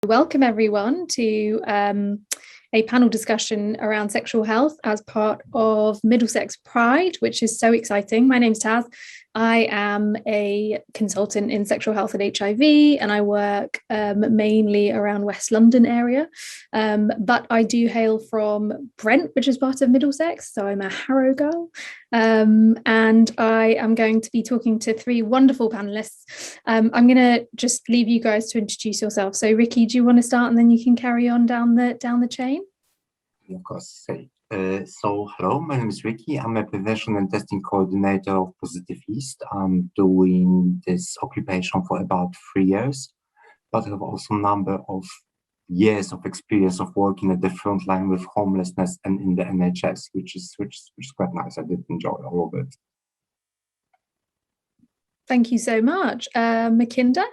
Welcome everyone to a panel discussion around sexual health as part of Middlesex Pride, which is so exciting. My name's Taz. I am a consultant in sexual health and HIV, and I work mainly around West London area. But I do hail from Brent, which is part of Middlesex, so I'm a Harrow girl. And I am going to be talking to three wonderful panelists. I'm going to just leave you guys to introduce yourselves. So Ricky, do you want to start, and then you can carry on down the chain? Of course. So hello, my name is Ricky. I'm a prevention and testing coordinator of PositiveEast. I'm doing this occupation for about 3 years, but I have also a number of years of experience of working at the front line with homelessness and in the NHS, which is quite nice. I did enjoy all of it. Thank you so much. Makinder?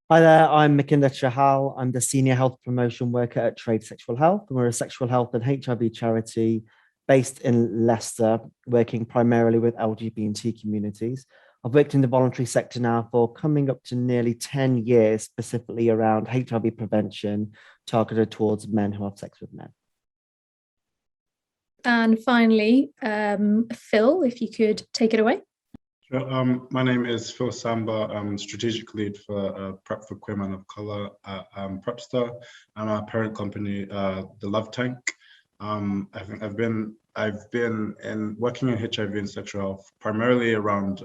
Hi there, I'm Makinder Chahal. I'm the Senior Health Promotion Worker at Trade Sexual Health, and we're a sexual health and HIV charity based in Leicester, working primarily with LGBT communities. I've worked in the voluntary sector now for coming up to nearly 10 years, specifically around HIV prevention, targeted towards men who have sex with men. And finally, Phil, if you could take it away. Sure. My name is Phil Samba. I'm strategic lead for PrEP for queer men of color at PrEPster. I'm our parent company, the Love Tank. I think I've been working in HIV and sexual health primarily around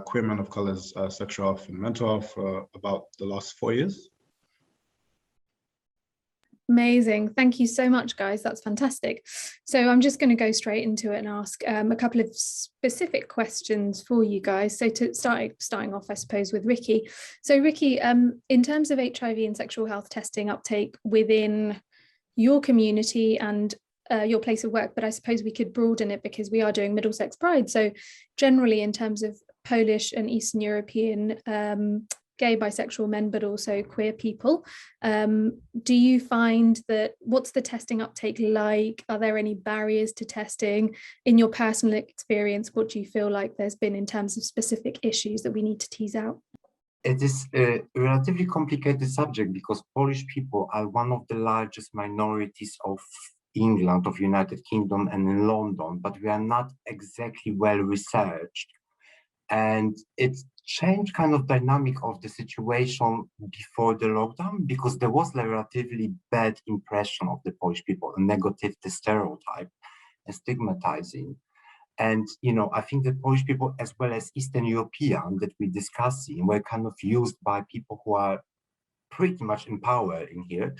queer men of color's sexual health and mental health for about the last 4 years. Amazing. Thank you so much, guys. That's fantastic. So I'm just going to go straight into it and ask a couple of specific questions for you guys. So to starting off, I suppose, with Ricky. So Ricky, in terms of HIV and sexual health testing uptake within your community and your place of work, but I suppose we could broaden it because we are doing Middlesex Pride. So generally in terms of Polish and Eastern European gay, bisexual men, but also queer people. Do you find that, what's the testing uptake like? Are there any barriers to testing? In your personal experience, what do you feel like there's been in terms of specific issues that we need to tease out? It is a relatively complicated subject because Polish people are one of the largest minorities of England, of United Kingdom and in London, but we are not exactly well researched. And it's changed kind of dynamic of the situation before the lockdown because there was a relatively bad impression of the Polish people, a negative stereotype, and stigmatizing. And, you know, I think the Polish people as well as Eastern European that we're discussing were kind of used by people who are pretty much in power in here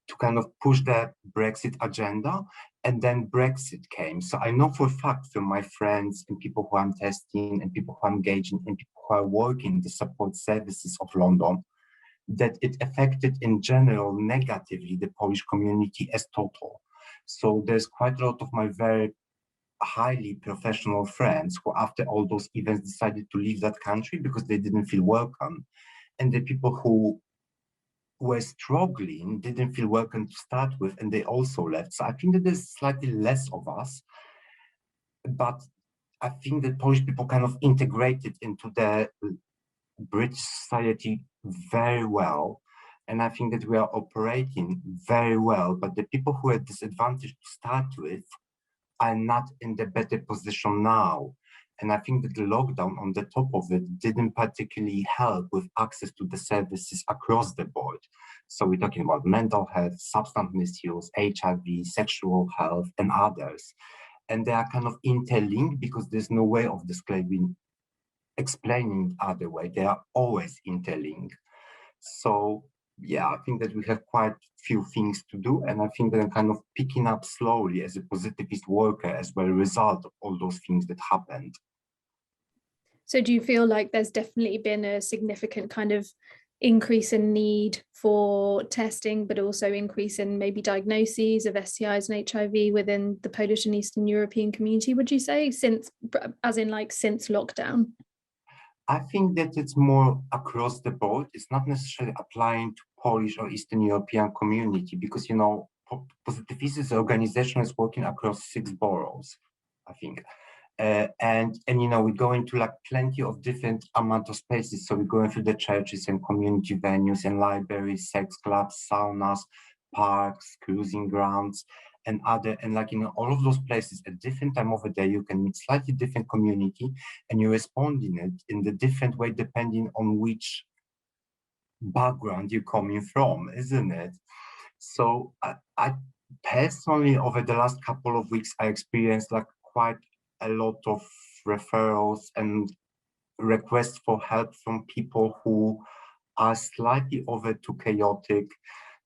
to kind of push the Brexit agenda, and then Brexit came. So I know for a fact from my friends and people who I'm testing and people who I'm engaging and people who are working in the support services of London, that it affected in general negatively the Polish community as total. So there's quite a lot of my very highly professional friends who after all those events decided to leave that country because they didn't feel welcome. And the people who were struggling, didn't feel welcome to start with, and they also left. So I think that there's slightly less of us, but I think that Polish people kind of integrated into the British society very well. And I think that we are operating very well, but the people who are disadvantaged to start with are not in the better position now. And I think that the lockdown on the top of it didn't particularly help with access to the services across the board. So we're talking about mental health, substance misuse, HIV, sexual health, and others. And they are kind of interlinked because there's no way of explaining other way. They are always interlinked. So yeah, I think that we have quite few things to do. And I think that I'm kind of picking up slowly as a positivist worker as well, a result of all those things that happened. So do you feel like there's definitely been a significant kind of increase in need for testing, but also increase in maybe diagnoses of STIs and HIV within the Polish and Eastern European community, would you say, since lockdown? I think that it's more across the board. It's not necessarily applying to Polish or Eastern European community because, you know, PositiveEast organization is working across 6 boroughs, I think. and you know, we go into like plenty of different amount of spaces. So we go into the churches and community venues and libraries, sex clubs, saunas, parks, cruising grounds, and other, and like, you know, all of those places at different time of the day, you can meet slightly different community, and you respond in it in the different way depending on which background you're coming from, isn't it? So I personally, over the last couple of weeks, I experienced like quite a lot of referrals and requests for help from people who are slightly over too chaotic,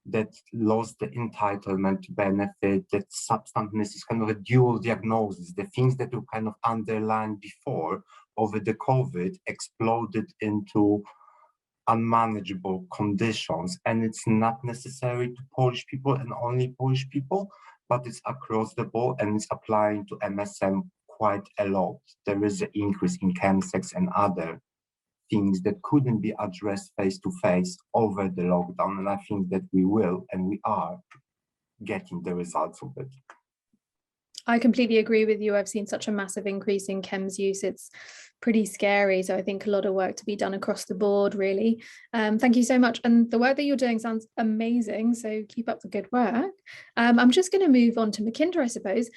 that lost the entitlement to benefit, that substance misuse is kind of a dual diagnosis. The things that were kind of underlined before over the COVID exploded into unmanageable conditions. And it's not necessary to Polish people and only Polish people, but it's across the board, and it's applying to MSM quite a lot. There is an increase in chemsex and other things that couldn't be addressed face to face over the lockdown. And I think that we will, and we are getting the results of it. I completely agree with you. I've seen such a massive increase in chems use. It's pretty scary. So I think a lot of work to be done across the board, really. Thank you so much. And the work that you're doing sounds amazing. So keep up the good work. I'm just going to move on to Makinder, I suppose.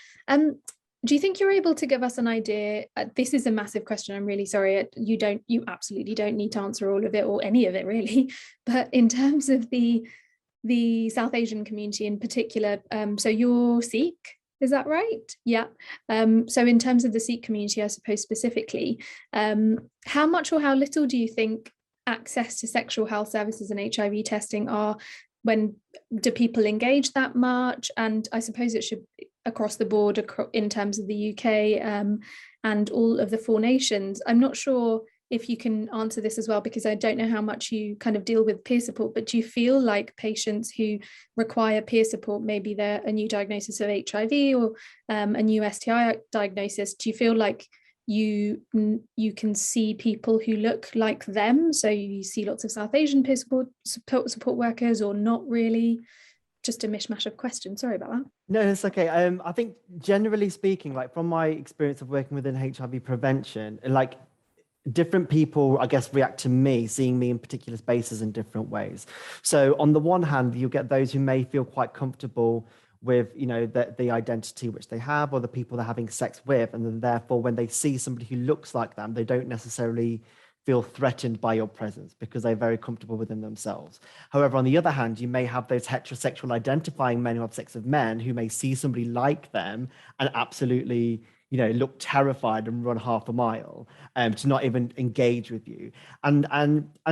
Do you think you're able to give us an idea? This is a massive question. I'm really sorry. You absolutely don't need to answer all of it or any of it, really. But in terms of the South Asian community in particular, so you're Sikh, is that right? Yeah. So in terms of the Sikh community, I suppose specifically, how much or how little do you think access to sexual health services and HIV testing are? Do people engage that much? And I suppose it should across the board in terms of the UK and all of the 4 nations. I'm not sure if you can answer this as well, because I don't know how much you kind of deal with peer support, but do you feel like patients who require peer support, maybe they're a new diagnosis of HIV or a new STI diagnosis, do you feel like you can see people who look like them? So you see lots of South Asian peer support workers, or not really? Just a mishmash of questions. Sorry about that. No, it's okay. I think generally speaking, like from my experience of working within HIV prevention, like different people, I guess, react to me, seeing me in particular spaces in different ways. So on the one hand, you get those who may feel quite comfortable with, you know, the identity which they have or the people they're having sex with. And then therefore, when they see somebody who looks like them, they don't necessarily feel threatened by your presence because they're very comfortable within themselves. However, on the other hand, you may have those heterosexual identifying men who have sex with men who may see somebody like them and absolutely, you know, look terrified and run half a mile to not even engage with you. And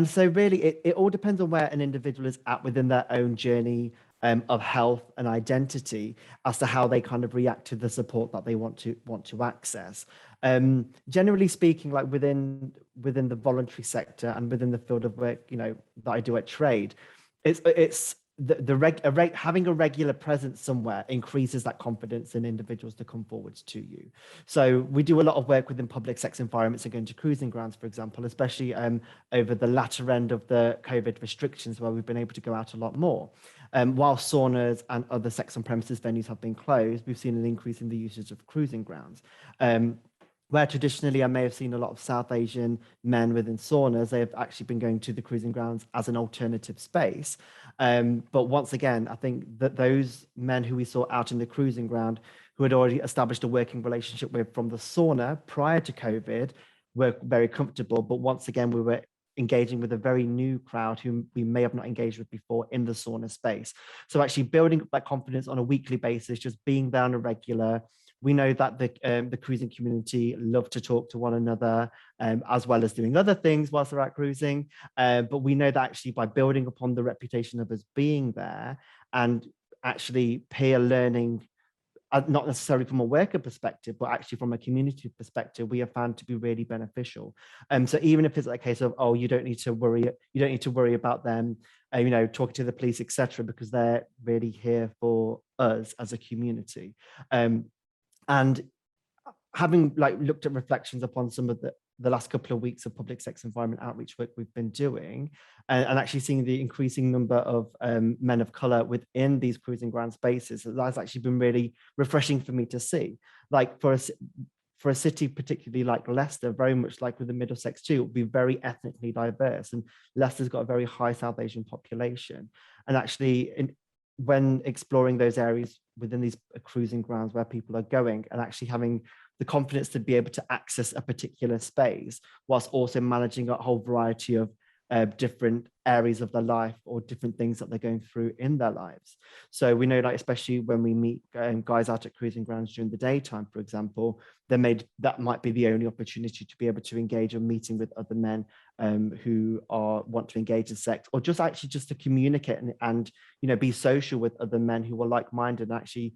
so really it all depends on where an individual is at within their own journey of health and identity as to how they kind of react to the support that they want to access. Generally speaking, like within the voluntary sector and within the field of work, you know, that I do at Trade, it's having a regular presence somewhere increases that confidence in individuals to come forwards to you. So we do a lot of work within public sex environments and going to cruising grounds, for example, especially over the latter end of the COVID restrictions, where we've been able to go out a lot more. While saunas and other sex on premises venues have been closed, we've seen an increase in the usage of cruising grounds. Where traditionally I may have seen a lot of South Asian men within saunas, they have actually been going to the cruising grounds as an alternative space. But once again, I think that those men who we saw out in the cruising ground, who had already established a working relationship with from the sauna prior to COVID, were very comfortable. But once again, we were engaging with a very new crowd whom we may have not engaged with before in the sauna space. So actually building up that confidence on a weekly basis, just being there on a regular. We know that the cruising community love to talk to one another, as well as doing other things whilst they're out cruising. But we know that actually by building upon the reputation of us being there and actually peer learning, not necessarily from a worker perspective, but actually from a community perspective, we have found to be really beneficial. So even if it's a case of, oh, you don't need to worry about them, you know, talking to the police, etc., because they're really here for us as a community. And having like looked at reflections upon some of the last couple of weeks of public sex environment outreach work we've been doing, and actually seeing the increasing number of men of color within these cruising ground spaces, that's actually been really refreshing for me to see. Like for us, for a city particularly like Leicester, very much like with the Middlesex too, it will be very ethnically diverse, and Leicester's got a very high South Asian population. And actually, when exploring those areas within these cruising grounds where people are going, and actually having the confidence to be able to access a particular space whilst also managing a whole variety of different areas of their life or different things that they're going through in their lives. So we know, like, especially when we meet guys out at cruising grounds during the daytime, for example, that might be the only opportunity to be able to engage in meeting with other men who want to engage in sex, or just to communicate and be social with other men who are like-minded, and actually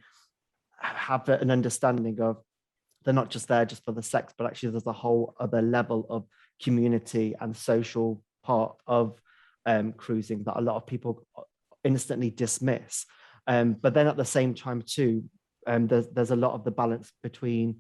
have an understanding of they're not just there just for the sex, but actually there's a whole other level of community and social part of cruising that a lot of people instantly dismiss. But then at the same time too, there's a lot of the balance between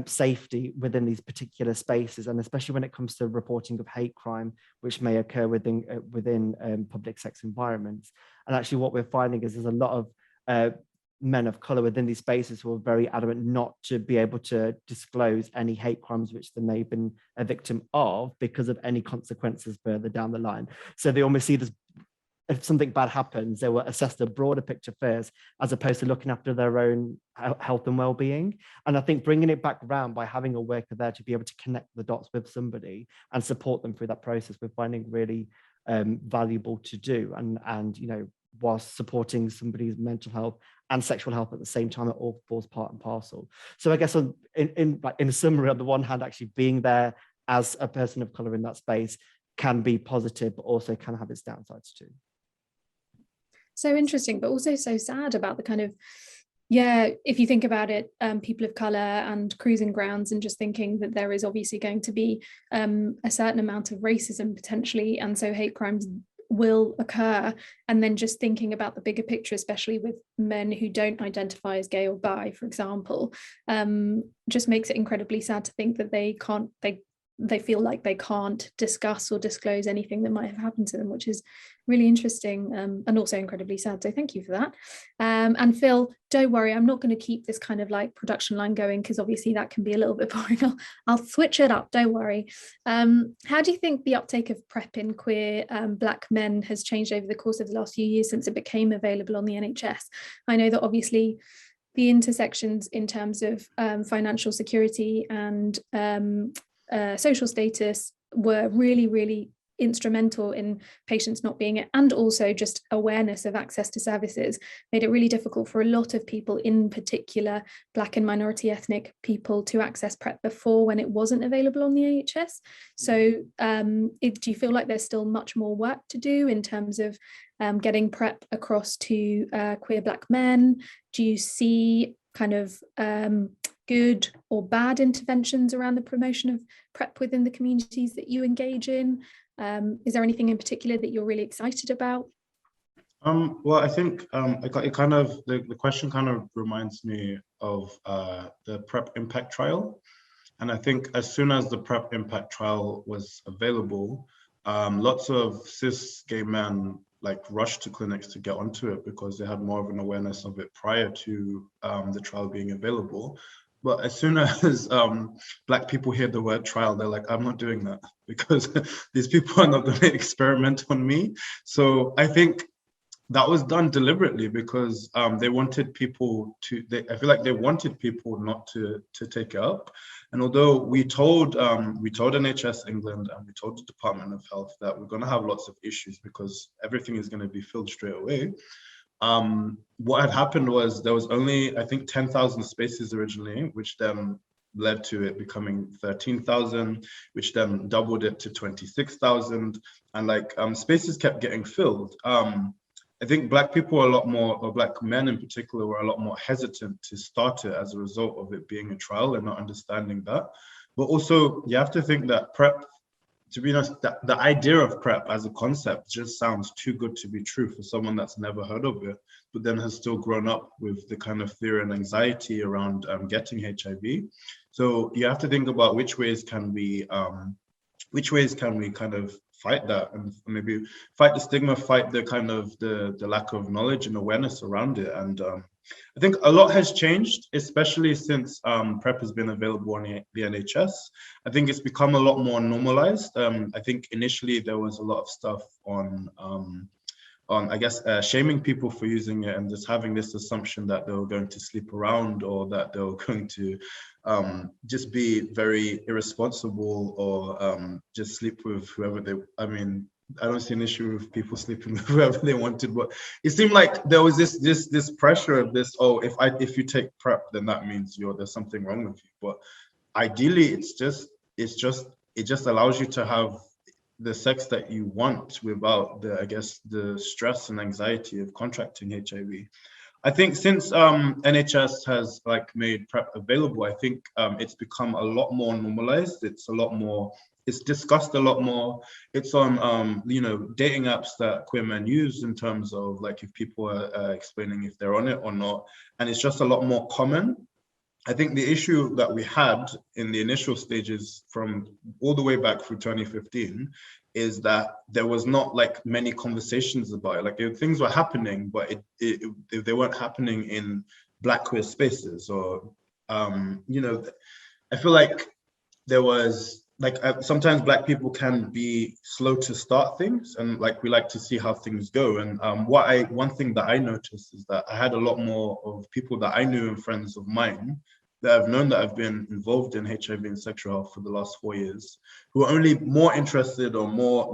safety within these particular spaces, and especially when it comes to reporting of hate crime, which may occur within public sex environments. And actually what we're finding is there's a lot of men of color within these spaces who are very adamant not to be able to disclose any hate crimes which they may have been a victim of because of any consequences further down the line. So they almost see this, if something bad happens, they will assess the broader picture first, as opposed to looking after their own health and well-being. And I think bringing it back around by having a worker there to be able to connect the dots with somebody and support them through that process, we're finding really valuable to do. And whilst supporting somebody's mental health and sexual health at the same time, it all falls part and parcel. So I guess in summary, on the one hand, actually being there as a person of color in that space can be positive, but also can have its downsides too. So interesting, but also so sad about the kind of, if you think about it, people of color and cruising grounds, and just thinking that there is obviously going to be a certain amount of racism potentially, and so hate crimes will occur, and then just thinking about the bigger picture, especially with men who don't identify as gay or bi, for example, just makes it incredibly sad to think that they feel like they can't discuss or disclose anything that might have happened to them, which is really interesting, and also incredibly sad. So thank you for that. And Phil, don't worry, I'm not going to keep this kind of like production line going, because obviously that can be a little bit boring. I'll switch it up, don't worry. How do you think the uptake of PrEP in queer Black men has changed over the course of the last few years since it became available on the NHS? I know that obviously the intersections in terms of financial security and social status were really, really instrumental in patients not being, and also just awareness of access to services made it really difficult for a lot of people, in particular Black and minority ethnic people, to access PrEP before, when it wasn't available on the NHS. So do you feel like there's still much more work to do in terms of getting PrEP across to queer Black men? Do you see kind of good or bad interventions around the promotion of PrEP within the communities that you engage in? Is there anything in particular that you're really excited about? Well, I think the question kind of reminds me of the PrEP impact trial. And I think as soon as the PrEP impact trial was available, lots of cis gay men rushed to clinics to get onto it because they had more of an awareness of it prior to the trial being available. But as soon as Black people hear the word trial, they're like, I'm not doing that, because these people are not going to experiment on me. So I think that was done deliberately, because they wanted people to, I feel like they wanted people not to take it up. And although we told NHS England and we told the Department of Health that we're going to have lots of issues because everything is going to be filled straight away, what had happened was there was only, I think, 10,000 spaces originally, which then led to it becoming 13,000, which then doubled it to 26,000, and spaces kept getting filled. I think Black people are a lot more, or Black men in particular, were a lot more hesitant to start it as a result of it being a trial and not understanding that. But also, you have to think that PrEP, to be honest, the idea of PrEP as a concept just sounds too good to be true for someone that's never heard of it, but then has still grown up with the kind of fear and anxiety around getting HIV. So you have to think about which ways can we kind of fight that and maybe fight the stigma, fight the kind of the lack of knowledge and awareness around it. And I think a lot has changed, especially since PrEP has been available on the NHS. I think it's become a lot more normalized. I think initially there was a lot of stuff on I guess, shaming people for using it and just having this assumption that they were going to sleep around or that they were going to just be very irresponsible or just sleep with whoever they, I mean, I don't see an issue with people sleeping with whoever they wanted, but it seemed like there was this pressure of this, oh, if you take PrEP, then that means there's something wrong with you. But ideally, it just allows you to have the sex that you want without the stress and anxiety of contracting HIV. I think since NHS has made PrEP available, I think it's become a lot more normalized. It's discussed a lot more. It's on dating apps that queer men use in terms of if people are explaining if they're on it or not, and it's just a lot more common. I think the issue that we had in the initial stages from all the way back through 2015 is that there was not many conversations about it. Things were happening, but they weren't happening in Black queer spaces. Or, I feel like there was sometimes Black people can be slow to start things, and we like to see how things go. And one thing that I noticed is that I had a lot more of people that I knew and friends of mine that I've known that have been involved in HIV and sexual health for the last 4 years, who are only more interested or more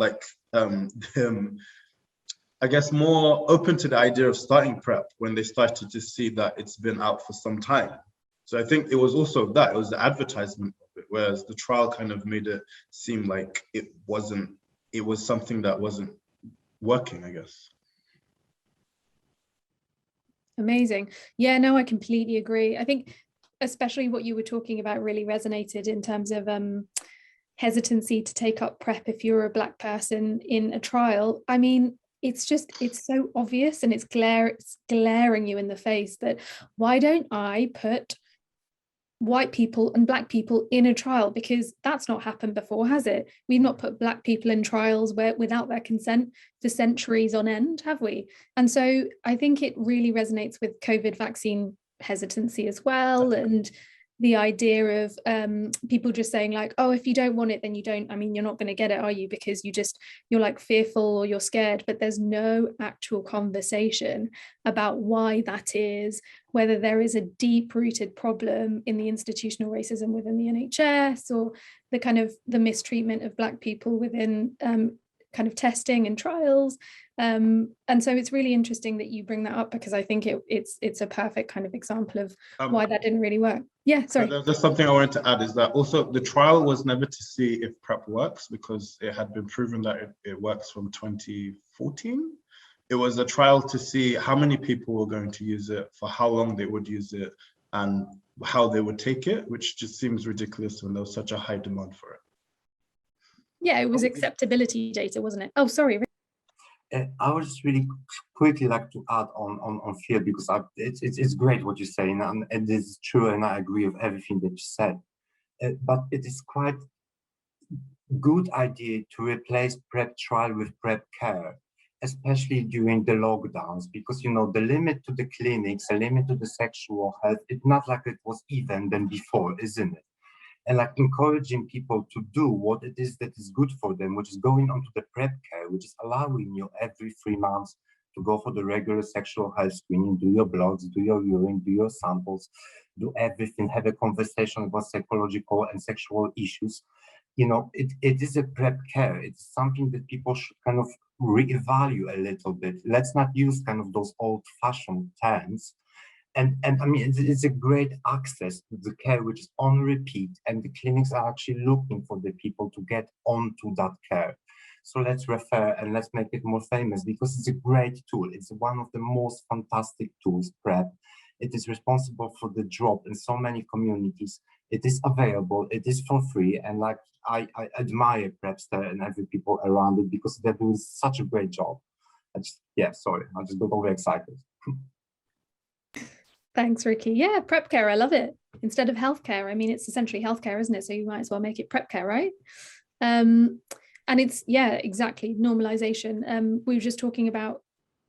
I guess more open to the idea of starting PrEP when they started to see that it's been out for some time. So I think it was also that, it was the advertisement of it, whereas the trial kind of made it seem like it was something that wasn't working, I guess. Amazing. Yeah, no, I completely agree. I think especially what you were talking about really resonated in terms of hesitancy to take up PrEP if you're a Black person in a trial. I mean, it's so obvious, and it's glaring you in the face that why don't I put white people and Black people in a trial, because that's not happened before, has it? We've not put Black people in trials without their consent for centuries on end, have we? And so I think it really resonates with COVID vaccine hesitancy as well, and the idea of people just saying oh, if you don't want it, then you don't, I mean, you're not going to get it, are you? Because you're fearful or you're scared, but there's no actual conversation about why that is, whether there is a deep-rooted problem in the institutional racism within the NHS, or the mistreatment of Black people within kind of testing and trials. And so it's really interesting that you bring that up, because I think it's a perfect kind of example of why that didn't really work. Yeah, sorry. There's something I wanted to add, is that also the trial was never to see if PrEP works, because it had been proven that it works from 2014. It was a trial to see how many people were going to use it, for how long they would use it, and how they would take it, which just seems ridiculous when there was such a high demand for it. Yeah, it was acceptability data, wasn't it? Oh, sorry. I would just really quickly like to add on fear, because it's great what you're saying, and it is true, and I agree with everything that you said. But it is quite good idea to replace PrEP trial with PrEP care, especially during the lockdowns, because the limit to the clinics, the limit to the sexual health, it's not like it was even than before, isn't it? And encouraging people to do what it is that is good for them, which is going on to the PrEP care, which is allowing you every 3 months to go for the regular sexual health screening, do your bloods, do your urine, do your samples, do everything, have a conversation about psychological and sexual issues. It is a PrEP care. It's something that people should kind of reevaluate a little bit. Let's not use kind of those old-fashioned terms. And I mean, it's a great access to the care, which is on repeat, and the clinics are actually looking for the people to get onto that care. So let's refer and let's make it more famous, because it's a great tool. It's one of the most fantastic tools, PrEP. It is responsible for the drop in so many communities. It is available, it is for free, and I admire PrEPster and every people around it, because they're doing such a great job. I just got overexcited. Thanks, Ricky. Yeah, PrEP care, I love it. Instead of healthcare, I mean, it's essentially healthcare, isn't it? So you might as well make it PrEP care, right? And it's, yeah, exactly, normalization. We were just talking about,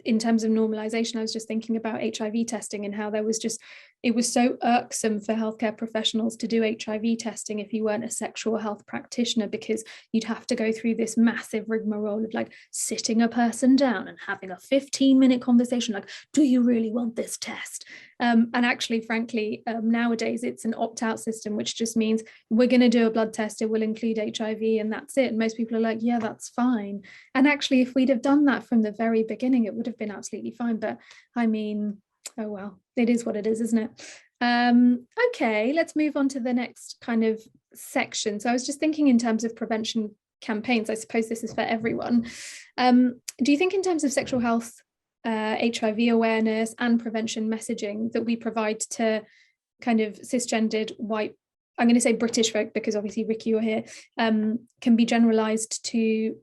in terms of normalization, I was just thinking about HIV testing and how there was just, it was so irksome for healthcare professionals to do HIV testing if you weren't a sexual health practitioner, because you'd have to go through this massive rigmarole of like sitting a person down and having a 15-minute conversation, like, do you really want this test? And actually, frankly, nowadays it's an opt-out system, which just means we're going to do a blood test, it will include HIV, and that's it. And most people are like, yeah, that's fine. And actually, if we'd have done that from the very beginning, it would have been absolutely fine. But I mean, oh well, it is what it is, isn't it? Okay, let's move on to the next kind of section. So I was just thinking in terms of prevention campaigns, I suppose this is for everyone. Do you think in terms of sexual health, HIV awareness and prevention messaging that we provide to kind of cisgendered white, I'm going to say British folk, because obviously Ricky, you're here, can be generalized to,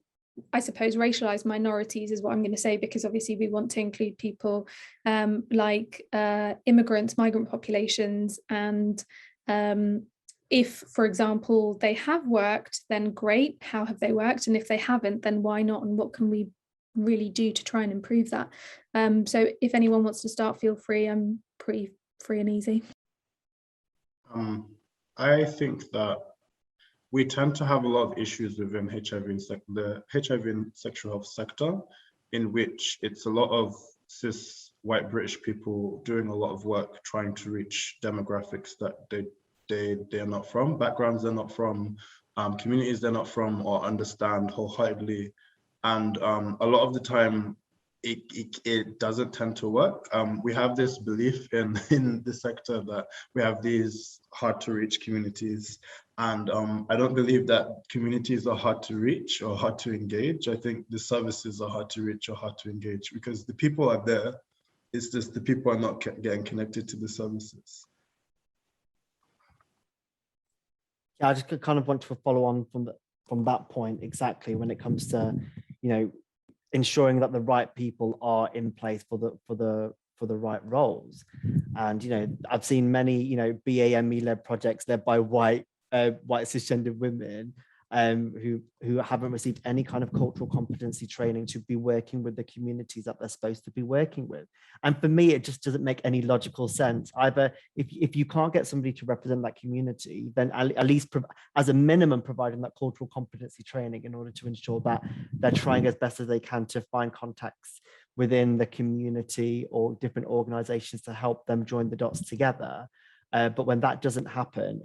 I suppose, racialized minorities is what I'm going to say, because obviously we want to include people like immigrants, migrant populations, and if, for example, they have worked, then great, how have they worked? And if they haven't, then why not? And what can we really do to try and improve that? So if anyone wants to start, feel free. I'm pretty free and easy. I think that we tend to have a lot of issues within the HIV and sexual health sector, in which it's a lot of cis white British people doing a lot of work trying to reach demographics that they're not from, backgrounds they're not from, communities they're not from or understand wholeheartedly. And a lot of the time, it doesn't tend to work. We have this belief in the sector that we have these hard to reach communities. And I don't believe that communities are hard to reach or hard to engage. I think the services are hard to reach or hard to engage, because the people are there. It's just the people are not getting connected to the services. Yeah, I just kind of want to follow on from that point exactly when it comes to, you know, ensuring that the right people are in place for the right roles. And, you know, I've seen many, you know, BAME led projects led by white cisgendered women who haven't received any kind of cultural competency training to be working with the communities that they're supposed to be working with. And for me, it just doesn't make any logical sense. Either if you can't get somebody to represent that community, then at least as a minimum providing that cultural competency training in order to ensure that they're trying as best as they can to find contacts within the community or different organizations to help them join the dots together. But when that doesn't happen,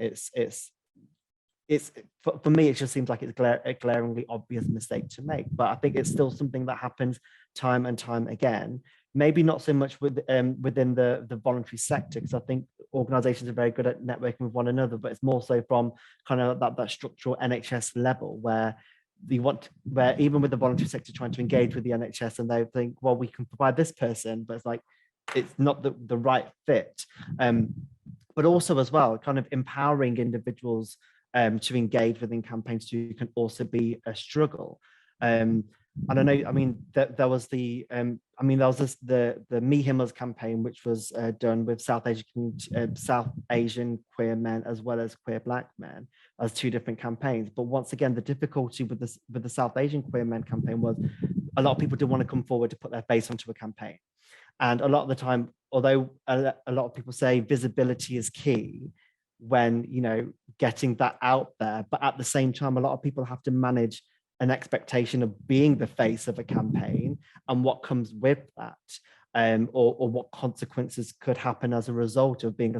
for me, it just seems like it's a glaringly obvious mistake to make. But I think it's still something that happens time and time again. Maybe not so much within the voluntary sector, because I think organizations are very good at networking with one another, but it's more so from kind of that structural NHS level where even with the voluntary sector trying to engage with the NHS, and they think, well, we can provide this person, but it's like, it's not the right fit. But also as well, kind of empowering individuals to engage within campaigns too can also be a struggle. And I know, I mean, there was the Me Himmels campaign, which was done with South Asian queer men as well as queer Black men as two different campaigns. But once again, the difficulty with the South Asian queer men campaign was a lot of people didn't want to come forward to put their face onto a campaign. And a lot of the time, although a lot of people say visibility is key when, you know, getting that out there, but at the same time, a lot of people have to manage an expectation of being the face of a campaign and what comes with that, or what consequences could happen as a result of being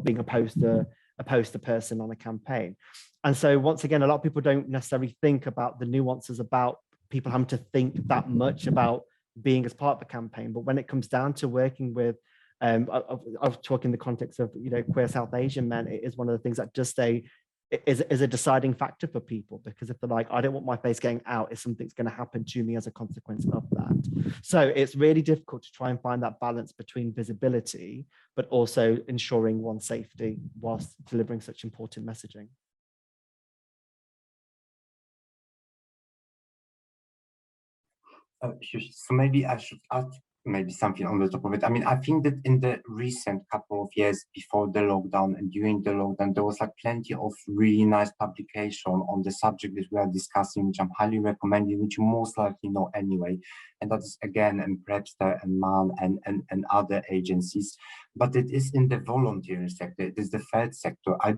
being a poster person on a campaign. And so once again, a lot of people don't necessarily think about the nuances about people having to think that much about being as part of a campaign. But when it comes down to working with, I've talked in the context of, you know, queer South Asian men, it is one of the things that just stay is a deciding factor for people, because if they're like, I don't want my face getting out, if something's going to happen to me as a consequence of that. So it's really difficult to try and find that balance between visibility, but also ensuring one's safety whilst delivering such important messaging. So maybe I should add maybe something on the top of it. I mean, I think that in the recent couple of years before the lockdown and during the lockdown, there was like plenty of really nice publication on the subject that we are discussing, which I'm highly recommending, which you most likely know anyway. And that is again in PrEPster and MAN and other agencies. But it is in the volunteering sector, it is the third sector. I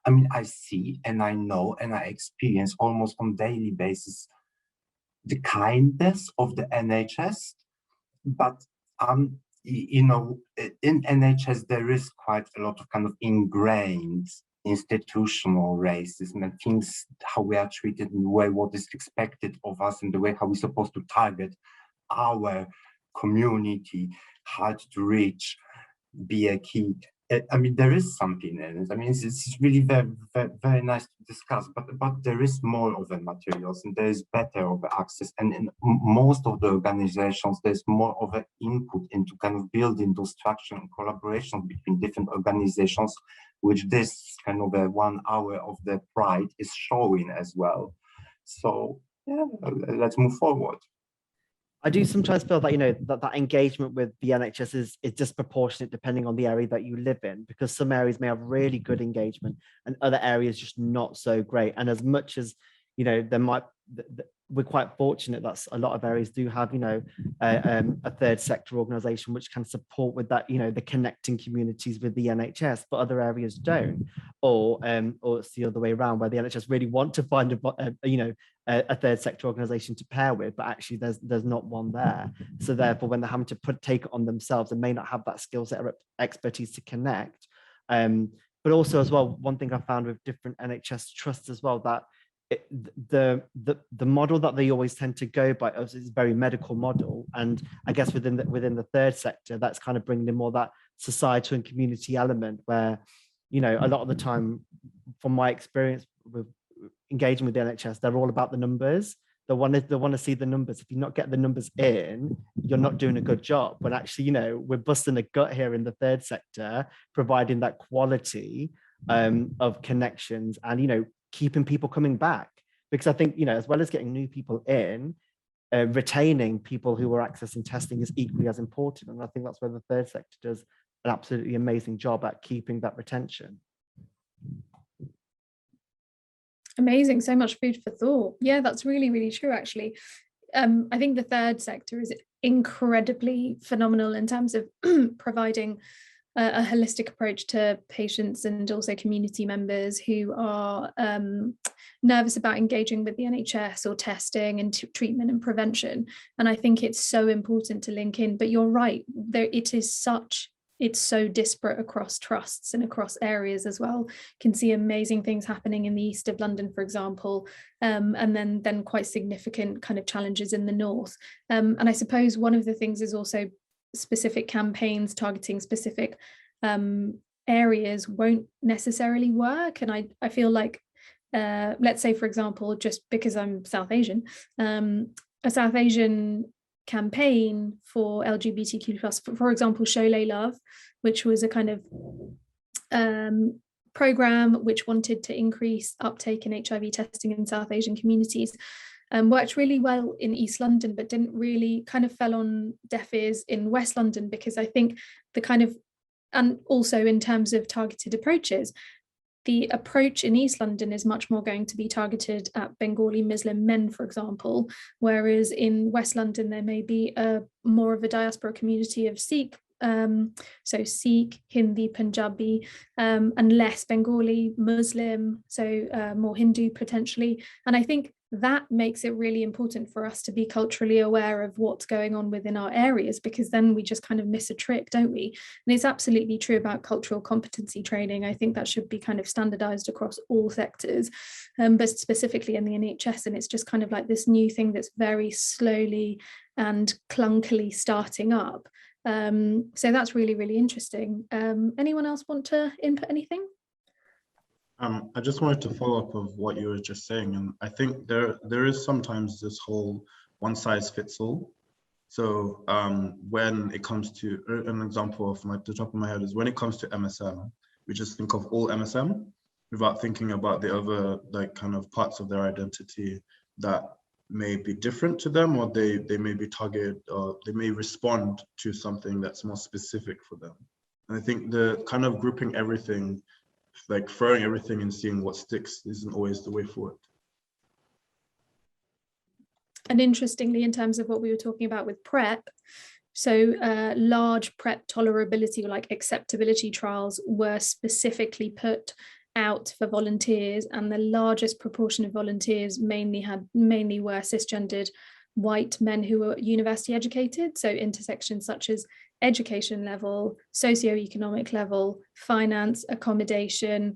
mean, I see and I know and I experience almost on daily basis the kindness of the NHS. But you know, in NHS there is quite a lot of kind of ingrained institutional racism and things, how we are treated in the way what is expected of us and the way how we're supposed to target our community, hard to reach, be a key. I mean, there is something in it. I mean, it's really very, very, very nice to discuss, but there is more of the materials and there is better of the access. And in most of the organizations, there's more of an input into kind of building those structure and collaboration between different organizations, which this kind of a 1 hour of the Pride is showing as well. So yeah, let's move forward. I do sometimes feel that, you know, that engagement with the NHS is disproportionate depending on the area that you live in, because some areas may have really good engagement and other areas just not so great. And as much as, you know, we're quite fortunate that a lot of areas do have, you know, a third sector organization which can support with that, you know, the connecting communities with the NHS, but other areas don't, or it's the other way around, where the NHS really want to find a third sector organization to pair with, but actually there's not one there. So therefore, when they're having to take it on themselves, they may not have that skill set or expertise to connect. But also as well, one thing I found with different NHS trusts as well, that the model that they always tend to go by is a very medical model, and I guess within the third sector, that's kind of bringing in more that societal and community element, where, you know, a lot of the time, from my experience with engaging with the NHS, they're all about the numbers. They want to see the numbers. If you not get the numbers in, you're not doing a good job. But actually, you know, we're busting a gut here in the third sector, providing that quality of connections and, you know, keeping people coming back. Because I think, you know, as well as getting new people in, retaining people who are accessing testing is equally as important. And I think that's where the third sector does an absolutely amazing job at keeping that retention. Amazing, so much food for thought. Yeah, that's really, really true, actually. I think the third sector is incredibly phenomenal in terms of providing a holistic approach to patients and also community members who are nervous about engaging with the NHS or testing and treatment and prevention. And I think it's so important to link in, but you're right, it's so disparate across trusts and across areas as well. You can see amazing things happening in the east of London, for example, and then quite significant kind of challenges in the north. And I suppose one of the things is also specific campaigns targeting specific areas won't necessarily work. And I feel like, let's say, for example, just because I'm South Asian, a South Asian campaign for LGBTQ+, for example, Sholay Love, which was a kind of program which wanted to increase uptake in HIV testing in South Asian communities, worked really well in East London, but didn't really, kind of fell on deaf ears in West London, because I think the kind of, and also in terms of targeted approaches, the approach in East London is much more going to be targeted at Bengali Muslim men, for example, whereas in West London there may be more of a diaspora community of Sikh, so Sikh, Hindi, Punjabi, and less Bengali Muslim, so more Hindu potentially. And I think that makes it really important for us to be culturally aware of what's going on within our areas, because then we just kind of miss a trick, don't we? And it's absolutely true about cultural competency training. I think that should be kind of standardized across all sectors, but specifically in the NHS. And it's just kind of like this new thing that's very slowly and clunkily starting up. So that's really, really interesting. Anyone else want to input anything? I just wanted to follow up of what you were just saying, and I think there is sometimes this whole one size fits all. So when it comes to, an example of the top of my head is when it comes to MSM, we just think of all MSM without thinking about the other kind of parts of their identity that may be different to them, or they may be targeted, or they may respond to something that's more specific for them. And I think the kind of grouping everything, like throwing everything and seeing what sticks, isn't always the way forward. And interestingly, in terms of what we were talking about with PrEP, so large PrEP tolerability or like acceptability trials were specifically put out for volunteers, and the largest proportion of volunteers mainly were cisgendered white men who were university educated. So intersections such as education level, socioeconomic level, finance, accommodation,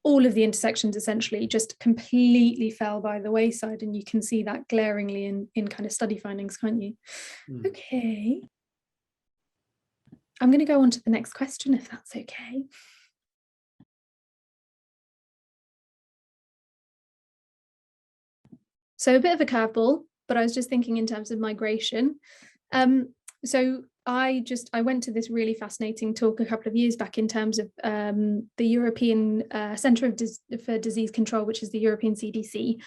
all of the intersections essentially just completely fell by the wayside, and you can see that glaringly in kind of study findings, can't you? Okay. I'm going to go on to the next question, if that's okay. So a bit of a curveball, but I was just thinking in terms of migration. So I went to this really fascinating talk a couple of years back in terms of the European Centre for Disease Control, which is the European CDC.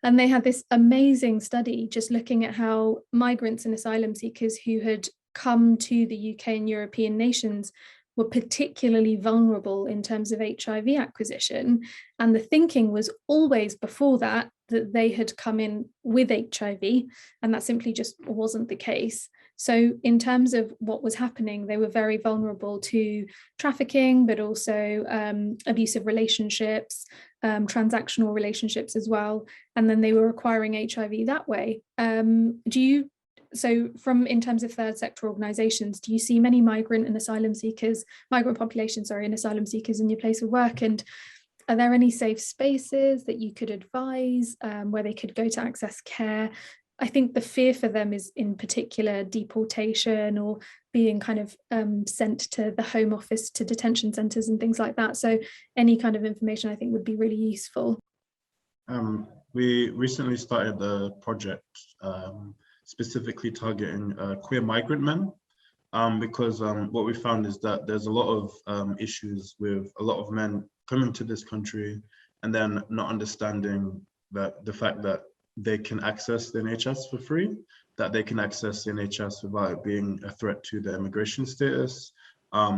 And they had this amazing study just looking at how migrants and asylum seekers who had come to the UK and European nations were particularly vulnerable in terms of HIV acquisition. And the thinking was always before that they had come in with HIV, and that simply just wasn't the case. So in terms of what was happening, they were very vulnerable to trafficking, but also abusive relationships, transactional relationships as well. And then they were acquiring HIV that way. So from in terms of third sector organisations, do you see many migrant populations, and asylum seekers in your place of work? And are there any safe spaces that you could advise where they could go to access care? I think the fear for them is in particular deportation or being kind of sent to the Home Office, to detention centres and things like that. So any kind of information I think would be really useful. We recently started a project specifically targeting queer migrant men, because what we found is that there's a lot of issues with a lot of men coming to this country and then not understanding that the fact that they can access the NHS for free, that they can access the NHS without it being a threat to their immigration status. I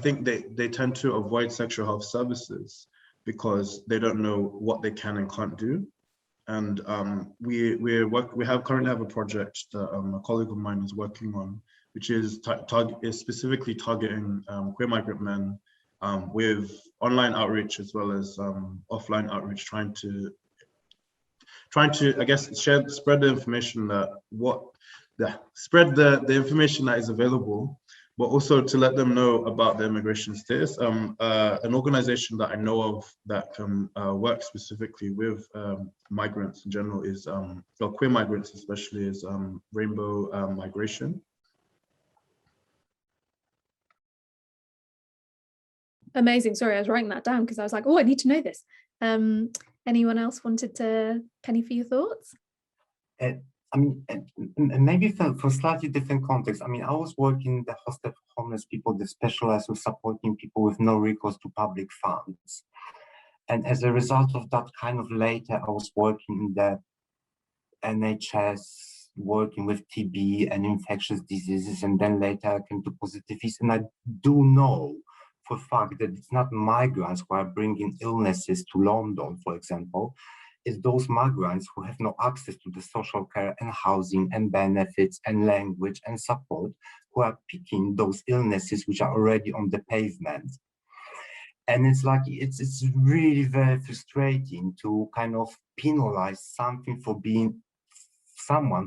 think they tend to avoid sexual health services because they don't know what they can and can't do. And we currently have a project that a colleague of mine is working on, which is specifically targeting queer migrant men with online outreach as well as offline outreach, trying to I guess spread the information spread the information that is available, but also to let them know about the immigration status. An organization that I know of that can work specifically with migrants in general is, or queer migrants especially, is Rainbow Migration. Amazing. Sorry, I was writing that down because I was like, oh, I need to know this. Anyone else wanted to, Penny, for your thoughts? I mean, maybe for slightly different context. I mean, I was working in the hostel for homeless people that specialize with supporting people with no recourse to public funds. And as a result of that, kind of later, I was working in the NHS, working with TB and infectious diseases. And then later I came to PositiveEast. And I do know for a fact that it's not migrants who are bringing illnesses to London, for example. Is those migrants who have no access to the social care and housing and benefits and language and support, who are picking those illnesses which are already on the pavement. And it's like, it's really very frustrating to kind of penalize someone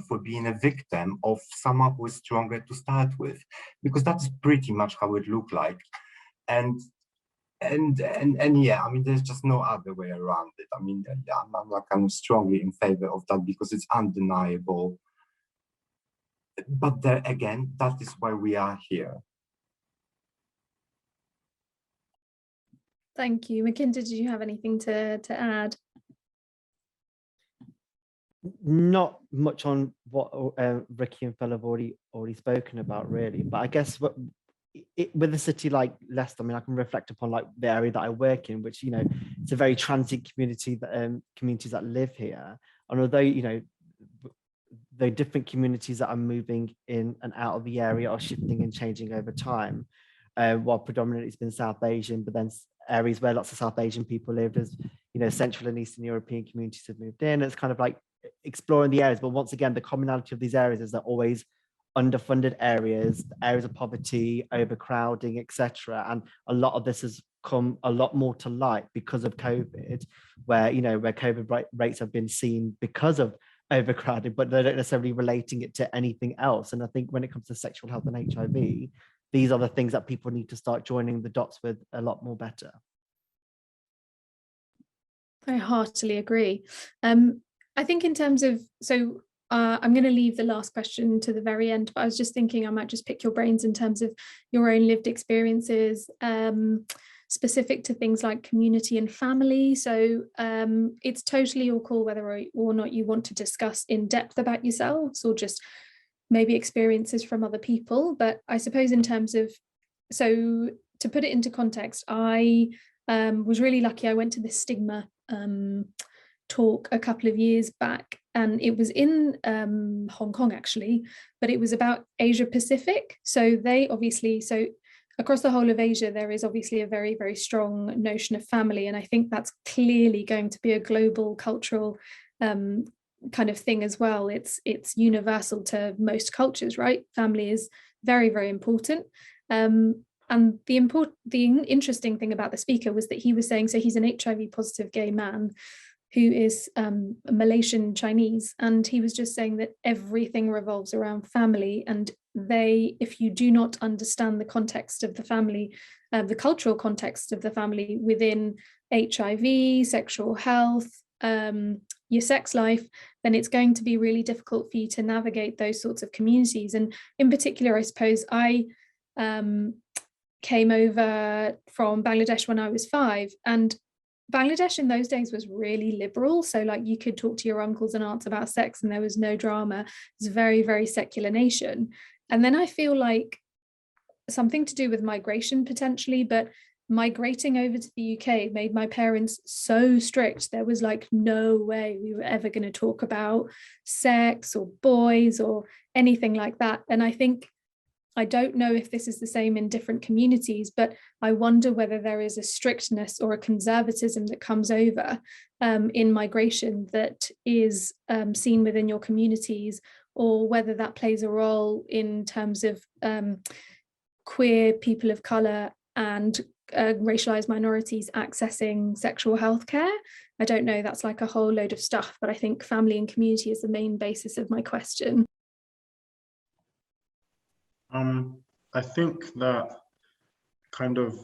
for being a victim of someone who is stronger to start with, because that's pretty much how it looked like. And yeah, I mean, there's just no other way around it. I mean, I'm strongly in favor of that because it's undeniable. But there again, that is why we are here. Thank you. Makinder, did you have anything to add? Not much on what Ricky and Phil have already spoken about, really. But I guess with a city like Leicester, I mean, I can reflect upon like the area that I work in, which, you know, it's a very transient community that communities that live here. And although, you know, the different communities that are moving in and out of the area are shifting and changing over time, while predominantly it's been South Asian, but then areas where lots of South Asian people lived, as you know, Central and Eastern European communities have moved in. It's kind of like exploring the areas, but once again, the commonality of these areas is they're always underfunded areas of poverty, overcrowding, etc. And a lot of this has come a lot more to light because of COVID, where, you know, where COVID rates have been seen because of overcrowding, but they're not necessarily relating it to anything else. And I think when it comes to sexual health and HIV, these are the things that people need to start joining the dots with a lot more better. I heartily agree. I think in terms of, so I'm going to leave the last question to the very end, but I was just thinking I might just pick your brains in terms of your own lived experiences, specific to things like community and family. So it's totally your call whether or not you want to discuss in depth about yourselves or just maybe experiences from other people. But I suppose in terms of, so to put it into context, I was really lucky. I went to this stigma talk a couple of years back, and it was in Hong Kong actually, but it was about Asia Pacific. So they obviously, so across the whole of Asia, there is obviously a very, very strong notion of family. And I think that's clearly going to be a global cultural kind of thing as well. It's universal to most cultures, right? Family is very, very important. And the interesting thing about the speaker was that he was saying, so he's an HIV positive gay man who is Malaysian Chinese, and he was just saying that everything revolves around family, and if you do not understand the context of the family, the cultural context of the family within HIV, sexual health, your sex life, then it's going to be really difficult for you to navigate those sorts of communities. And in particular, I suppose I came over from Bangladesh when I was 5, and Bangladesh in those days was really liberal. So like you could talk to your uncles and aunts about sex and there was no drama. It's a very, very secular nation. And then I feel like something to do with migration potentially, but migrating over to the UK made my parents so strict. There was like no way we were ever going to talk about sex or boys or anything like that. And I don't know if this is the same in different communities, but I wonder whether there is a strictness or a conservatism that comes over in migration that is seen within your communities, or whether that plays a role in terms of queer people of colour and racialized minorities accessing sexual health care. I don't know, that's like a whole load of stuff, but I think family and community is the main basis of my question. I think that kind of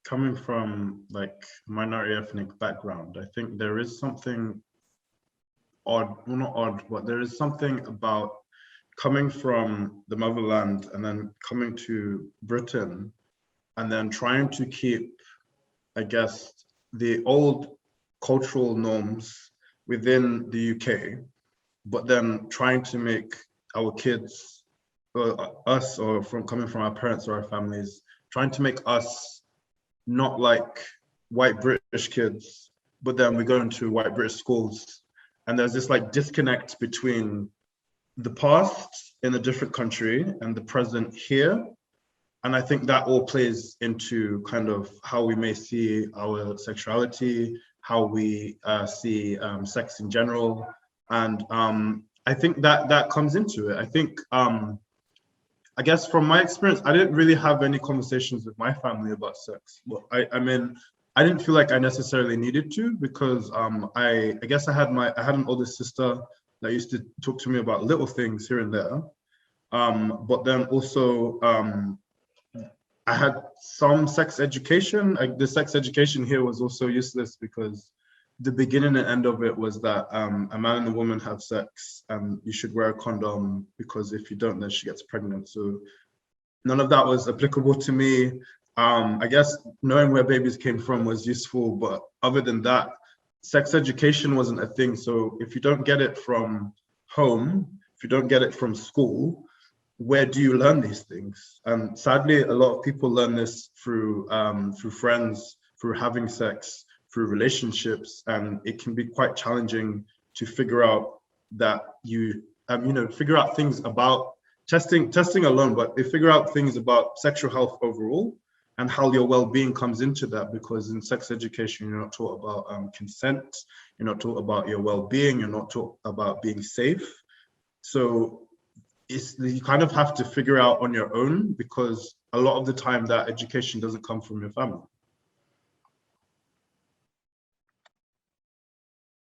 coming from like minority ethnic background, I think there is something odd, well not odd, but there is something about coming from the motherland and then coming to Britain and then trying to keep, I guess, the old cultural norms within the UK, but then trying to make our kids, us, or from coming from our parents or our families, trying to make us not like white British kids, but then we go into white British schools and there's this like disconnect between the past in a different country and the present here. And I think that all plays into kind of how we may see our sexuality, how we see sex in general. And I think that comes into it. I think, I guess from my experience, I didn't really have any conversations with my family about sex. But I mean, I didn't feel like I necessarily needed to, because I guess I had an older sister that used to talk to me about little things here and there. But then also I had some sex education. The sex education here was also useless because the beginning and end of it was that a man and a woman have sex and you should wear a condom, because if you don't, then she gets pregnant. So none of that was applicable to me. I guess knowing where babies came from was useful, but other than that, sex education wasn't a thing. So if you don't get it from home, if you don't get it from school, where do you learn these things? And sadly, a lot of people learn this through friends, through having sex, through relationships, and it can be quite challenging to figure out that figure out things about testing alone, but they figure out things about sexual health overall and how your well-being comes into that, because in sex education, you're not taught about consent, you're not taught about your well-being, you're not taught about being safe. So you kind of have to figure out on your own, because a lot of the time that education doesn't come from your family.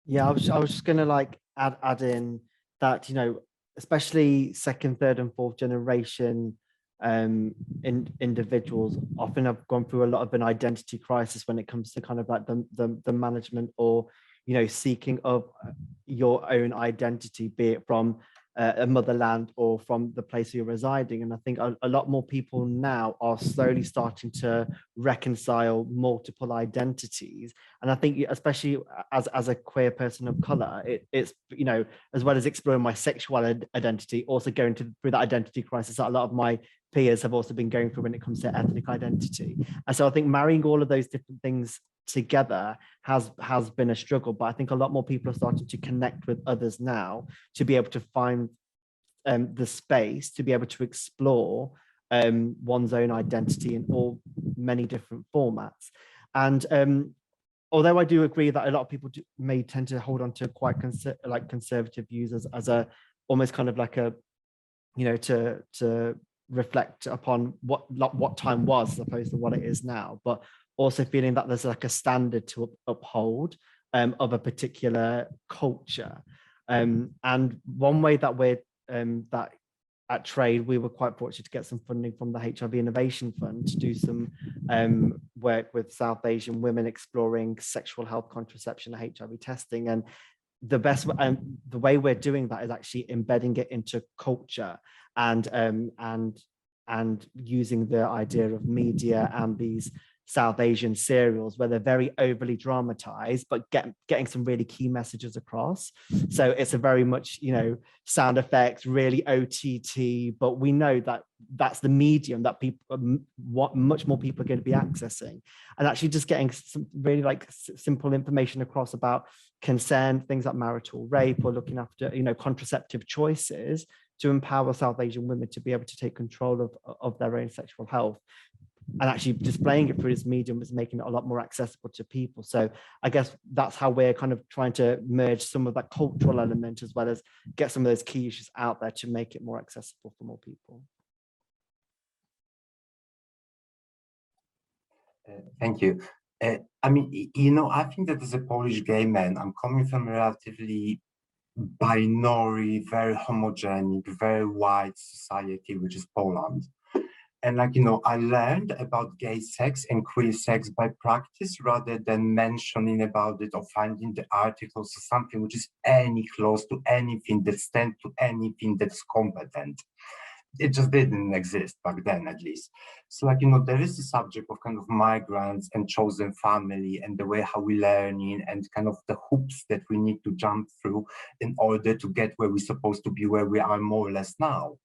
Yeah, I was just gonna like add in that, you know, especially second, third, and fourth generation individuals often have gone through a lot of an identity crisis when it comes to kind of like the management or, you know, seeking of your own identity, be it from a motherland or from the place you're residing. And I think a lot more people now are slowly starting to reconcile multiple identities. And I think especially as a queer person of color, it's, you know, as well as exploring my sexual identity, also going through that identity crisis that a lot of my peers have also been going through when it comes to ethnic identity. And so I think marrying all of those different things together has been a struggle, but I think a lot more people are starting to connect with others now to be able to find the space to be able to explore one's own identity in all many different formats. And although I do agree that a lot of people may tend to hold on to quite conservative views as a almost kind of like a, you know, to reflect upon what time was as opposed to what it is now, but also feeling that there's like a standard to uphold of a particular culture. And one way that we're that at Trade, we were quite fortunate to get some funding from the HIV Innovation Fund to do some work with South Asian women exploring sexual health, contraception, and HIV testing. And the way we're doing that is actually embedding it into culture and using the idea of media and these South Asian serials where they're very overly dramatized, but getting some really key messages across. So it's a very much, you know, sound effects, really OTT, but we know that that's the medium that much more people are going to be accessing. And actually just getting some really like simple information across about consent, things like marital rape, or looking after, you know, contraceptive choices to empower South Asian women to be able to take control of their own sexual health. And actually displaying it through this medium is making it a lot more accessible to people. So I guess that's how we're kind of trying to merge some of that cultural element as well as get some of those key issues out there to make it more accessible for more people. Thank you. I mean, you know, I think that as a Polish gay man, I'm coming from a relatively binary, very homogenic, very white society, which is Poland. And like, you know, I learned about gay sex and queer sex by practice rather than mentioning about it or finding the articles or something which is any close to anything that stands to anything that's competent. It just didn't exist back then, at least. So like, you know, there is the subject of kind of migrants and chosen family and the way how we learning and kind of the hoops that we need to jump through in order to get where we're supposed to be, where we are more or less now.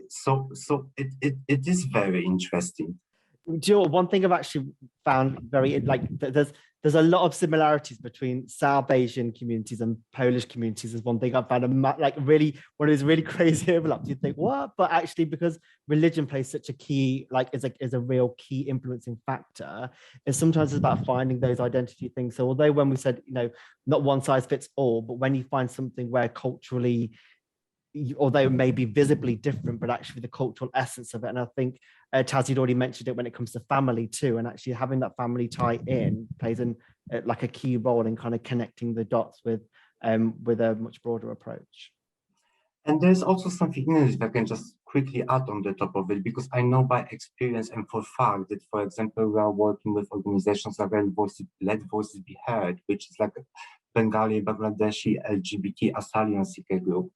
So it is very interesting. Do you know, one thing I've actually found very, like, there's a lot of similarities between South Asian communities and Polish communities is one thing I've found, like really, one of those really crazy overlaps. You think, what? But actually, because religion plays such a key, like is a real key influencing factor, and sometimes it's about finding those identity things. So although when we said, you know, not one size fits all, but when you find something where culturally, although it may be visibly different, but actually the cultural essence of it. And I think Taz, you'd already mentioned it when it comes to family too, and actually having that family tie in plays in like a key role in kind of connecting the dots with a much broader approach. And there's also something else that I can just quickly add on the top of it, because I know by experience and for fact that, for example, we are working with organizations like Let Voices Be Heard, which is like a Bengali, Bangladeshi LGBT asylum seeker group,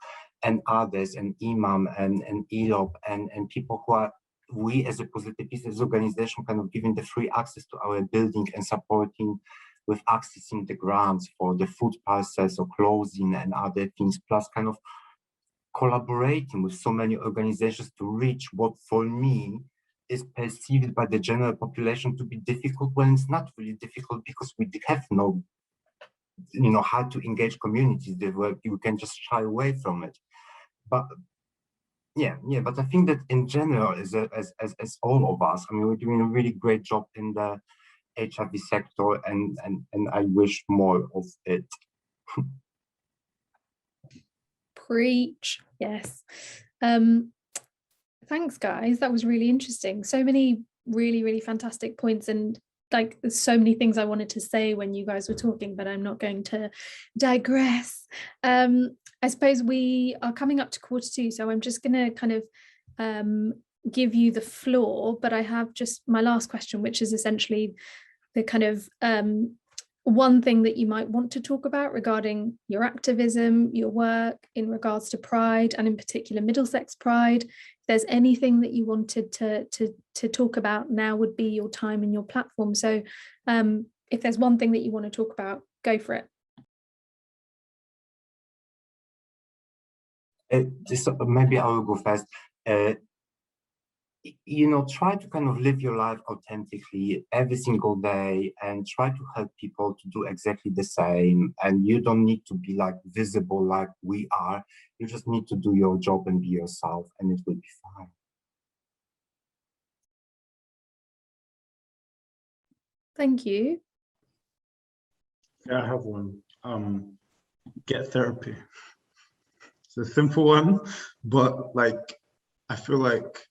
and others, and Imam and ELOP, and people who are, we as a PositiveEast organization, kind of giving the free access to our building and supporting with accessing the grants for the food parcels or clothing and other things, plus kind of collaborating with so many organizations to reach what for me is perceived by the general population to be difficult, when it's not really difficult, because we have no, how to engage communities. You can just shy away from it. But but I think that in general, as all of us, I mean, we're doing a really great job in the HIV sector, and I wish more of it. Preach. Yes. Thanks, guys. That was really interesting. So many really, really fantastic points, and like there's so many things I wanted to say when you guys were talking, but I'm not going to digress. I suppose we are coming up to 1:45, so I'm just going to kind of give you the floor, but I have just my last question, which is essentially the kind of one thing that you might want to talk about regarding your activism, your work in regards to Pride, and in particular Middlesex Pride. If there's anything that you wanted to talk about, now would be your time and your platform. So if there's one thing that you want to talk about, go for it. Maybe I will go first. Try to kind of live your life authentically every single day, and try to help people to do exactly the same. And you don't need to be like visible like we are. You just need to do your job and be yourself, and it will be fine. Thank you. Yeah, I have one. Get therapy. It's a simple one, but like I feel like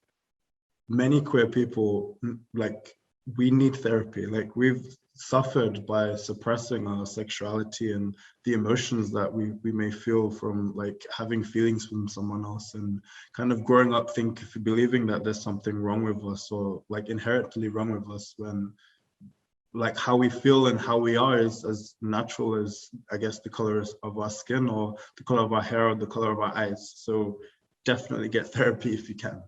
many queer people, like, we need therapy. Like, we've suffered by suppressing our sexuality and the emotions that we may feel from like having feelings from someone else, and kind of growing up believing that there's something wrong with us, or like inherently wrong with us, when like how we feel and how we are is as natural as, I guess, the color of our skin, or the color of our hair, or the color of our eyes. So definitely get therapy if you can.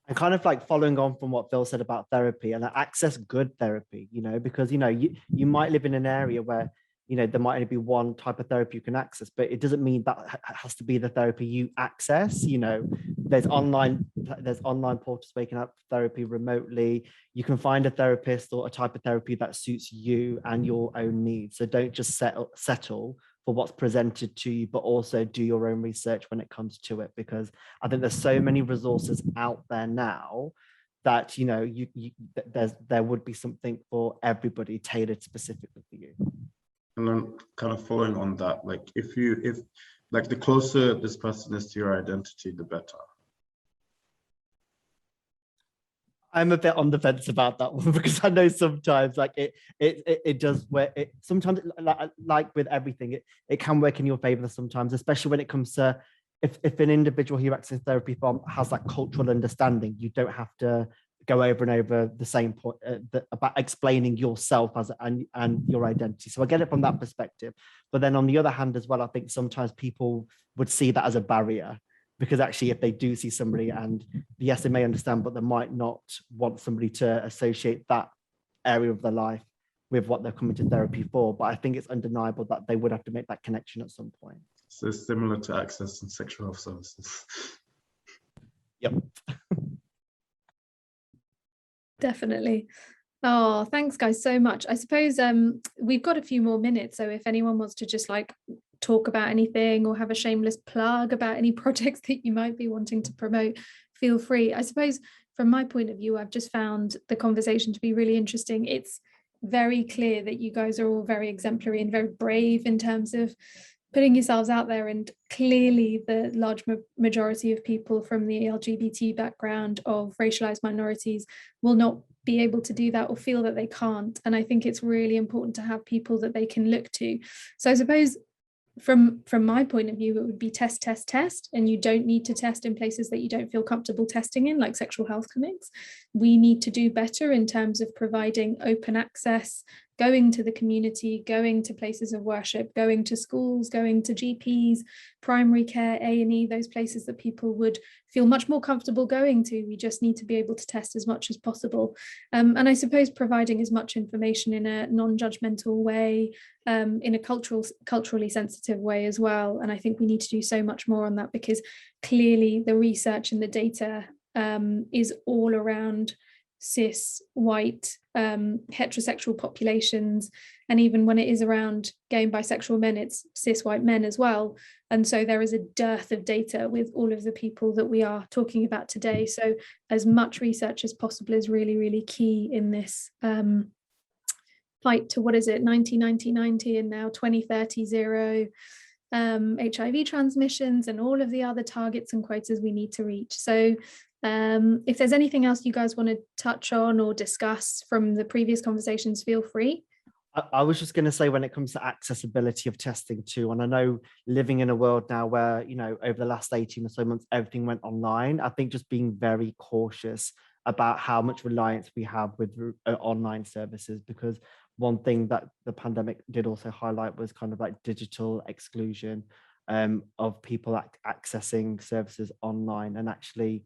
And kind of like following on from what Phil said about therapy, and access good therapy, because, you might live in an area where, there might only be one type of therapy you can access, but it doesn't mean that has to be the therapy you access. There's online portals where you can have therapy remotely. You can find a therapist or a type of therapy that suits you and your own needs. So don't just settle for what's presented to you, but also do your own research when it comes to it, because I think there's so many resources out there now that there would be something for everybody tailored specifically for you. And then kind of following on that, like if like the closer this person is to your identity, the better. I'm a bit on the fence about that one, because I know sometimes like it does where it sometimes, like with everything, it can work in your favor sometimes, especially when it comes to if an individual who you access therapy from has that cultural understanding. You don't have to go over and over the same point about explaining yourself and your identity. So I get it from that perspective. But then on the other hand as well, I think sometimes people would see that as a barrier, because actually if they do see somebody, and yes, they may understand, but they might not want somebody to associate that area of their life with what they're coming to therapy for. But I think it's undeniable that they would have to make that connection at some point. So similar to access and sexual health services. Yep. Definitely. Oh, thanks guys so much. I suppose we've got a few more minutes, so if anyone wants to just like talk about anything or have a shameless plug about any projects that you might be wanting to promote, feel free. I suppose from my point of view, I've just found the conversation to be really interesting. It's very clear that you guys are all very exemplary and very brave in terms of putting yourselves out there, and clearly the large majority of people from the LGBT background, of racialized minorities, will not be able to do that or feel that they can't. And I think it's really important to have people that they can look to. So I suppose from my point of view, it would be test, and you don't need to test in places that you don't feel comfortable testing in, like sexual health clinics. We need to do better in terms of providing open access going to the community, going to places of worship, going to schools, going to GPs, primary care, A&E, those places that people would feel much more comfortable going to. We just need to be able to test as much as possible. And I suppose providing as much information in a non-judgmental way, in a culturally sensitive way as well. And I think we need to do so much more on that, because clearly the research and the data is all around cis, white, heterosexual populations. And even when it is around gay and bisexual men, it's cis white men as well. And so there is a dearth of data with all of the people that we are talking about today. So as much research as possible is really, really key in this fight to, what is it, 90-90-90 and now 2030-0 HIV transmissions and all of the other targets and quotas we need to reach. So if there's anything else you guys want to touch on or discuss from the previous conversations, feel free. I was just going to say, when it comes to accessibility of testing too, and I know living in a world now where, you know, over the last 18 or so months, everything went online, I think just being very cautious about how much reliance we have with online services, because one thing that the pandemic did also highlight was kind of like digital exclusion of people accessing services online. And actually,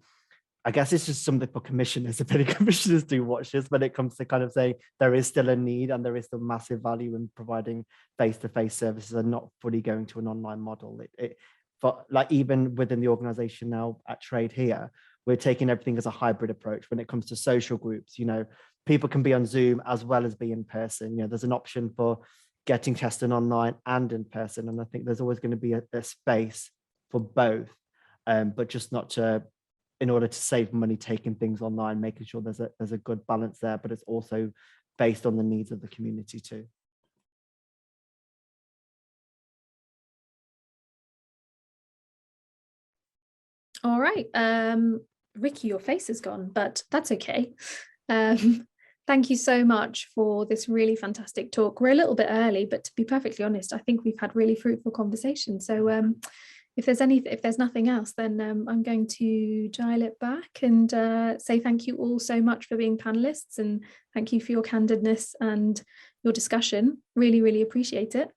I guess it's just something for commissioners, if any commissioners do watch this, when it comes to kind of say there is still a need and there is still massive value in providing face-to-face services and not fully going to an online model. But like even within the organization now at Trade here, we're taking everything as a hybrid approach when it comes to social groups. You know, people can be on Zoom as well as be in person. You know, there's an option for getting tested online and in person. And I think there's always going to be a space for both, but just not to, in order to save money, taking things online, making sure there's a good balance there, but it's also based on the needs of the community too. All right, Ricky, your face is gone, but that's okay. Thank you so much for this really fantastic talk. We're a little bit early, but to be perfectly honest, I think we've had really fruitful conversation. So if there's nothing else, then I'm going to dial it back and say thank you all so much for being panelists, and thank you for your candidness and your discussion. Really, really appreciate it.